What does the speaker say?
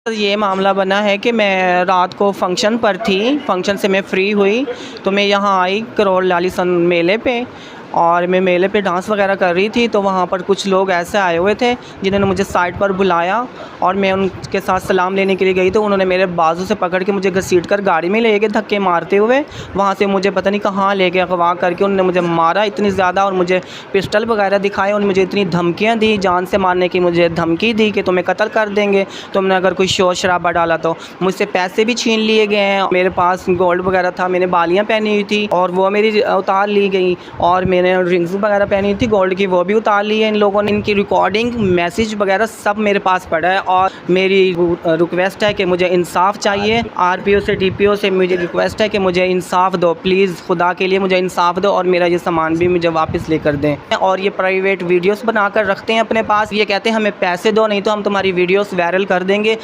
ये मामला बना है कि मैं रात को फंक्शन पर थी, फंक्शन से मैं फ़्री हुई तो मैं यहाँ आई करोल लालीसन मेले पे, और मैं मेले पे डांस वगैरह कर रही थी। तो वहाँ पर कुछ लोग ऐसे आए हुए थे जिन्होंने मुझे साइड पर बुलाया और मैं उनके साथ सलाम लेने के लिए गई तो उन्होंने मेरे बाजू से पकड़ के मुझे घसीट कर गाड़ी में ले गए धक्के मारते हुए। वहाँ से मुझे पता नहीं कहाँ ले गए अगवा करके, उन्होंने मुझे मारा इतनी ज़्यादा और मुझे पिस्टल वगैरह दिखाए। उन्होंने मुझे इतनी धमकियाँ दी, जान से मारने की मुझे धमकी दी कि तुम्हें कत्ल कर देंगे तुमने अगर कोई शोर शराबा डाला तो। मुझसे पैसे भी छीन लिए गए हैं, मेरे पास गोल्ड वगैरह था, मैंने बालियाँ पहनी हुई थी और वो मेरी उतार ली गई, और मैंने रिंग्स वगैरह पहनी थी गोल्ड की, वो भी उतार ली है इन लोगों ने। इनकी रिकॉर्डिंग मैसेज वगैरह सब मेरे पास पड़ा है और मेरी रिक्वेस्ट है कि मुझे इंसाफ चाहिए। आरपीओ से डीपीओ से मुझे रिक्वेस्ट है कि मुझे इंसाफ दो, प्लीज़ खुदा के लिए मुझे इंसाफ दो और मेरा ये सामान भी मुझे वापस लेकर दें। और ये प्राइवेट वीडियोस बनाकर रखते हैं अपने पास, ये कहते हैं हमें पैसे दो नहीं तो हम तुम्हारी वीडियोस वायरल कर देंगे।